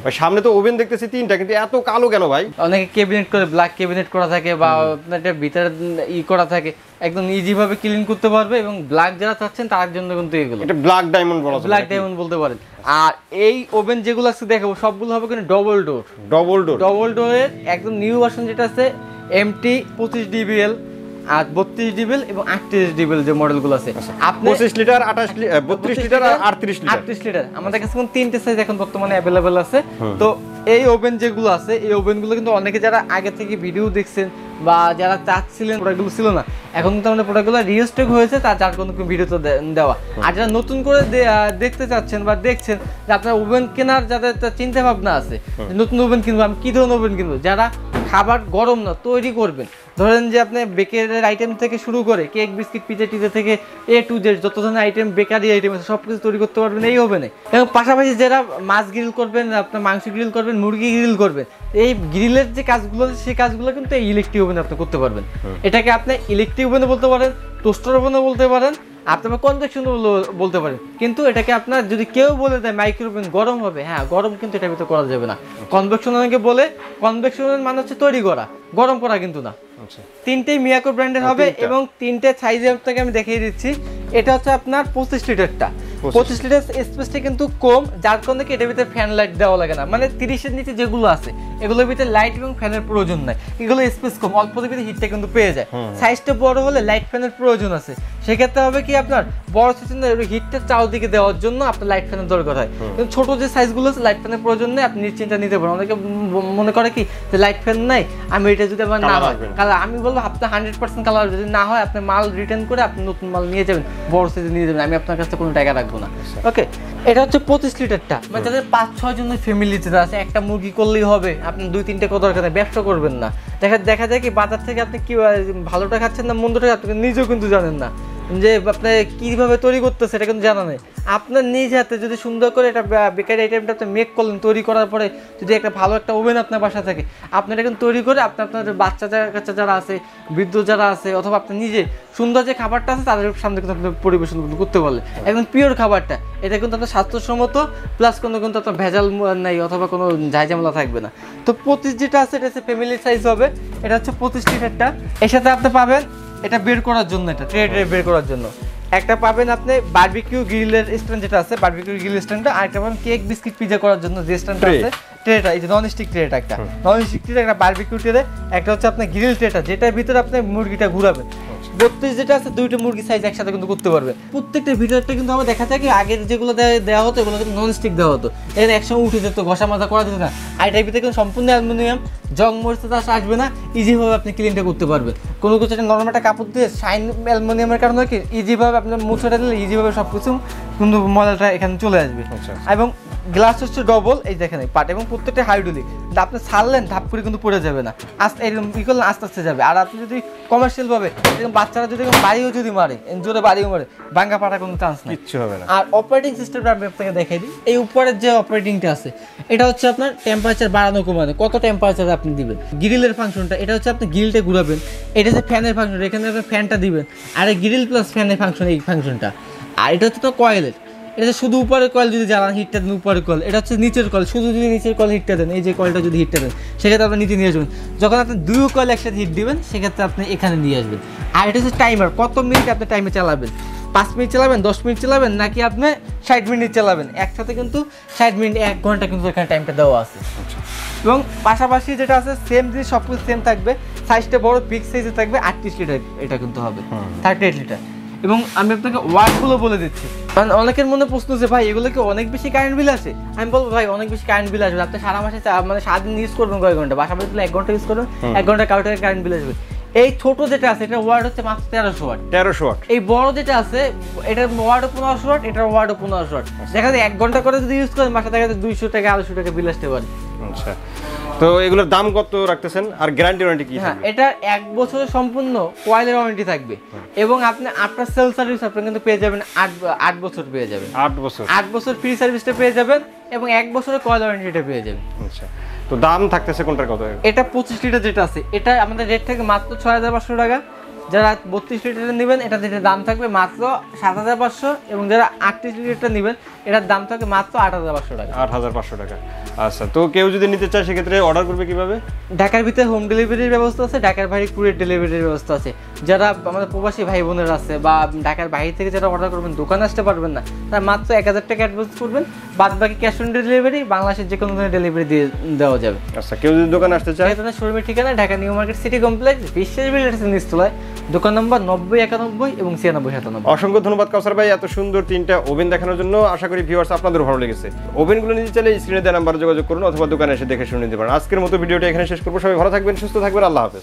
ভাই সামনে তো ওভেন দেখতেছি তিনটা, কিন্তু এত কালো কেন ভাই? অনেকে ক্যাবিনেট করে ব্ল্যাক ক্যাবিনেট করা থাকে বা আপনার এটা ভিতরে করা থাকে, একদম ইজি ভাবে ক্লিন করতে পারবে। এবং ব্ল্যাক যারা চাচ্ছেন তার জন্য কিন্তু এগুলো এটা ব্ল্যাক ডায়মন্ড বলা যায়, ব্ল্যাক ডায়মন্ড বলতে পারেন। আর এই ওভেন যেগুলো আছে দেখাবো সবগুলো হবে কিন্তু ডবল ডোরের একদম নিউ ভার্সন যেটা আছে এমটি 25 ডিবিএল আর 32 ডিবিএল এবং 38 ডিবিএল যে মডেলগুলো আছে। আপনি 25 লিটার 32 লিটার আর 38 লিটার আমাদের কাছে কিন্তু তিনটে সাইজ এখন বর্তমানে अवेलेबल আছে। তো এই ওভেন যেগুলো আছে এই ওভেনগুলো কিন্তু অনেকে যারা আগে থেকে ভিডিও দেখছেন বা যারা চাচ্ছিলেন প্রোডাক্টগুলো ছিল না, এখন কিন্তু আমাদের প্রোডাক্টগুলো রিস্টক হয়েছে, তার যার কোনো ভিডিওতে দেওয়া। আর যারা নতুন করে দেখতে চাচ্ছেন বা দেখছেন যে আপনার ওভেন কেনার যাদের চিন্তা ভাবনা আছে নতুন ওভেন কিনবো, আমি কী ধরনের ওভেন কিনবো, যারা খাবার গরম না তৈরি করবেন, ধরেন যে আপনি বেকারের আইটেম থেকে শুরু করে কেক বিস্কিট পিজা টিজা থেকে এ টু জেড যত ধরনের আইটেম বেকারি আইটেম আছে সব কিছু তৈরি করতে পারবেন এই ওভেনে। এবং পাশাপাশি যারা মাছ গ্রিল করবেন, আপনার মাংস গ্রিল করবেন, মুরগি গ্রিল করবেন, এই গ্রিলের যে কাজগুলো আছে সেই কাজগুলো কিন্তু এই ইলেকট্রিক ওভেনে আপনি করতে পারবেন। এটাকে আপনি ইলেকট্রিক ওভেনে বলতে পারেন, টোস্টার ওভেনে বলতে পারেন, আপনার কনভেকশন বলতে পারেন। কিন্তু এটাকে আপনার যদি কেউ বলে দেয় মাইক্রো ওভেন গরম হবে, হ্যাঁ গরম কিন্তু এটার ভিতরে করা যাবে না। কনভেকশন অনেকে বলে, কনভেকশনের মানে হচ্ছে তৈরি করা, গরম করা কিন্তু না। তিনটেই মিয়াকো ব্র্যান্ডের হবে এবং তিনটে সাইজে আপনাকে আমি দেখিয়ে দিচ্ছি। এটা হচ্ছে আপনার 25 লিটারটা, 25 লিটার স্পেসটা কিন্তু কম, যার কারণে এটার ভিতরে ফ্যান লাইট দেওয়া লাগে না। মানে 30-এর নিচে যেগুলো আছে এগুলোর ভিতরে লাইট এবং ফ্যানের প্রয়োজন নাই, এগুলো স্পেস কম, অল্প ভিতরে হিটটা কিন্তু পেয়ে যায়। সাইজটা বড় হলে লাইট ফ্যানের প্রয়োজন আছে, সেক্ষেত্রে হবে কি আপনার বড় সাইজের হিটটা চারদিকে দেওয়ার জন্য আপনার লাইট ফ্যানের দরকার হয়। কিন্তু ছোট যে সাইজগুলো আছে লাইট ফ্যানের প্রয়োজন নেই, আপনি নিশ্চিন্তে নিতে পারেন। অনেকে মনে করে কি যে লাইট ফ্যান নাই, আমি এটা যদি আমার না হয় কালার, আমি বলবো আপনার 100% কালার যদি না হয় আপনি মাল রিটার্ন করে আপনি নতুন মাল নিয়ে যাবেন, বড় সাইজে নিয়ে যাবেন, আমি আপনার কাছে কোনো টাকা রাখবো না। ওকে, এটা হচ্ছে 25 লিটারটা, মানে যাদের 5-6 জনের ফ্যামিলিতে আছে, একটা মুরগি করলেই হবে, আপনি 2-3টে কত দরকার নেই, ব্যবসা করবেন না। দেখা যায় কি বাজার থেকে আপনি কি ভালোটা খাচ্ছেন না মন্দটা খাচ্ছেন নিজেও কিন্তু জানেন না, যে আপনি কীভাবে তৈরি করতেছে এটা কিন্তু জানা নেই। আপনার নিজ হাতে যদি সুন্দর করে এটা বেকারি আইটেমটা আপনি মেক করলেন, তৈরি করার পরে যদি একটা ভালো একটা ওভেন আপনার বাসা থাকে, আপনি এটা কিন্তু তৈরি করে আপনার বাচ্চা কাচ্চা যারা আছে, বৃদ্ধ যারা আছে, অথবা আপনি নিজে সুন্দর যে খাবারটা আছে তাদের সামনে কিন্তু আপনি পরিবেশন করতে পারলে একদম পিওর খাবারটা, এটা কিন্তু আপনার স্বাস্থ্যসম্মত প্লাস কোনো কিন্তু আপনার ভেজাল নাই অথবা কোনো ঝামেলা থাকবে না। তো 25 যেটা আছে এটা হচ্ছে ফ্যামিলি সাইজ হবে, এটা হচ্ছে 25 লিটারটা। এর সাথে আপনি পাবেন এটা বের করার জন্য, এটা ট্রে বের করার জন্য একটা পাবেন আপনি বারবিকিউ গ্রিলের স্ট্যান্ড যেটা আছে, বারবিকিউ গ্রিল স্ট্যান্ডটা, আর একটা পাবেন কেক বিস্কিট পিজা করার জন্য যে স্ট্যান্ডটা আছে ট্রেটা, এই যে নন স্টিক ট্রেটা, একটা নন স্টিক ট্রে, একটা বারবিকিউ ট্রে, একটা হচ্ছে আপনার গ্রিল ট্রেটা যেটার ভিতরে আপনি মুরগিটা ঘুরাবেন। 32 যেটা আছে দুইটা মুরগি সাইজ একসাথে কিন্তু করতে পারবে। প্রত্যেকটা ভিডিওটা কিন্তু আমরা দেখা যায় কি আগের যেগুলো দেওয়া হতো এগুলো কিন্তু নন স্টিক দেওয়া হতো, এর একসঙ্গে উঠে যেত, ঘষা মাজা করা যেত না। আর এটার ভিতরে কিন্তু সম্পূর্ণ অ্যালুমিনিয়াম, জং মরিচা চাষ আসবে না, ইজিভাবে আপনি ক্লিনটা করতে পারবেন। কোনো কিছু একটা নরমাল একটা কাপড় দিয়ে শাইন অ্যালুমিনিয়ামের কারণে কি ইজিভাবে আপনার মুছাটা দিলে ইজিভাবে সব কিছু কিন্তু ময়লাটা এখানে চলে আসবে। এবং গ্লাস হচ্ছে ডবল, এই দেখেন পাট, এবং প্রত্যেকটা হাইড্রোলিক, আপনি ছাড়লেন ধাপ করে কিন্তু পড়ে যাবে না, আস্তে এরকম ই করলেন আস্তে আস্তে যাবে। আর আপনি যদি কমার্শিয়াল ভাবে এরকম বাচ্চারা যদি বাড়িও যদি মারে, জোরে বাড়িও মারে, ভাঙ্গা পাটা কোনো চান্স নেই, কিচ্ছু হবে না। আর অপারেটিং সিস্টেমটা আমি আপনাকে দেখাই দিই। এই উপরের যে অপারেটিংটা আছে এটা হচ্ছে আপনার টেম্পারেচার বাড়ানো কমানো, কত টেম্পারেচার আপনি দিবেন। গ্রিলের ফাংশনটা এটা হচ্ছে আপনি গ্রিলটা ঘুরাবেন, এটা হচ্ছে ফ্যানের ফাংশন, এখানে আপনি ফ্যানটা দিবেন, আর এই গ্রিল প্লাস ফ্যানের ফাংশন, এই ফাংশনটা। আর এটা হচ্ছে তো কয়েলের, এটা শুধু উপরের কয়েল যদি জ্বালান হিটটা দেন উপরের কয়েল, এটা হচ্ছে নিচের কয়েল, শুধু যদি নিচের কয়েল হিটটা দেন, এই যে কয়েলটা যদি হিটটা দেন সেক্ষেত্রে আপনি নিচে নিয়ে আসবেন। যখন আপনি দুই কয়েল একসাথে হিট দিবেন সেক্ষেত্রে আপনি এখানে নিয়ে আসবেন। আর এটা হচ্ছে টাইমার, কত মিনিট আপনি টাইমে চালাবেন, 5 মিনিট চালাবেন, 10 মিনিট চালাবেন, নাকি আপনি 60 মিনিট চালাবেন, একসাথে কিন্তু 60 মিনিট 1 ঘন্টা কিন্তু এখানে টাইমটা দেওয়া আছে। এবং পাশাপাশি যেটা আছে সেম জিনিস সব কিছু সেম থাকবে, সাইজটা বড় বিগ সাইজে থাকবে, 38 লিটার এটা কিন্তু হবে, 38 লিটার। এবং আমি আপনাকে ওয়াটগুলো বলে দিচ্ছি, কারণ অনেকের মনে প্রশ্ন যে ভাই এগুলো কি অনেক বেশি কারেন্ট বিল আসে। আমি বলবো ভাই অনেক বেশি কারেন্ট বিল আসবে, আপনি সারা মাসে মানে সারাদিন ইউজ করবেন কয়েক ঘন্টা, বাসা বাড়িতে 1 ঘন্টা ইউজ করবেন, 1 ঘন্টা কারেন্ট বিল আসবে। এই ছোট যেটা আছে এটা ওয়াট হচ্ছে মাত্র 1300 ওয়াট। 1300 ওয়াট। এই বড় যেটা আছে এটার ওয়াটও 1500 ওয়াট, এটার ওয়াটও 1500 ওয়াট। দেখা যায় 1 ঘন্টা করে যদি ইউজ করেন মাসে দেখা যায় 200 টাকা 250 টাকা বিল আসতে পারে। আচ্ছা, তো এগুলোর দাম কত রাখতেছেন আর গ্যারান্টি ওয়ারেন্টি কি থাকবে? হ্যাঁ, এটা 1 বছরের সম্পূর্ণ কয়েলের ওয়ারেন্টি থাকবে এবং আপনি আফটার সেল সার্ভিস আপনি কিন্তু পেয়ে যাবেন 8 বছর পেয়ে যাবেন, 8 বছর ফ্রি সার্ভিসটা পেয়ে যাবেন এবং 1 বছরের কয়েল ওয়ারেন্টিটা পেয়ে যাবেন। আচ্ছা, তো দাম থাকতেছে কোনটার কত? এটা 25 লিটার যেটা আছে এটা আমাদের রেট থেকে মাত্র 6500 টাকা। যারা 32 লিটারের নেবেন এটা দাম থাকবে মাত্র 7500, এবং যারা 38 লিটারটা নেবেন এটার দাম থাকবে মাত্র 8500 টাকা। 8500 টাকা। আচ্ছা, তো কেউ যদি নিতে চায় সেক্ষেত্রে অর্ডার করবে কিভাবে? ঢাকার ভিতরে হোম ডেলিভারির ব্যবস্থা আছে, ঢাকার বাইরে কুরিয়ার ডেলিভারির ব্যবস্থা আছে। যারা আমাদের প্রবাসী ভাই বোনেরা আছে বা ঢাকার বাইরে থেকে যারা অর্ডার করবেন, দোকানে আসতে পারবেন না, তারা মাত্র 1000 টাকা অ্যাডভান্স করবেন, বাদ বাকি ক্যাশ অন ডেলিভারি বাংলাদেশের যে কোনো ধরনের ডেলিভারি দিয়ে দেওয়া যাবে। আচ্ছা, কেউ যদি দোকানে আসতে চায়? তাদের শোরুমের ঠিকানা Dhaka new market city complex, বিশ্বাস বিল্ডার্সের নিচতলায়, দোকান নম্বর 90 91 এবং 96 97। অসংখ্য ধন্যবাদ কাউসার ভাই এত সুন্দর 3টা ওভেন দেখানোর জন্য। আশা করি ভিউয়ার্স আপনাদেরও ভালো লেগেছে। ওভেনগুলো নিতে চাইলে স্ক্রিনে দেওয়া নাম্বারে যোগাযোগ করুন অথবা দোকানে এসে দেখে শুনে নিতে পারেন। আজকের মতো ভিডিওটা এখানে শেষ করবো। সবাই ভালো থাকবেন, সুস্থ থাকবেন, আল্লাহ হাফেজ।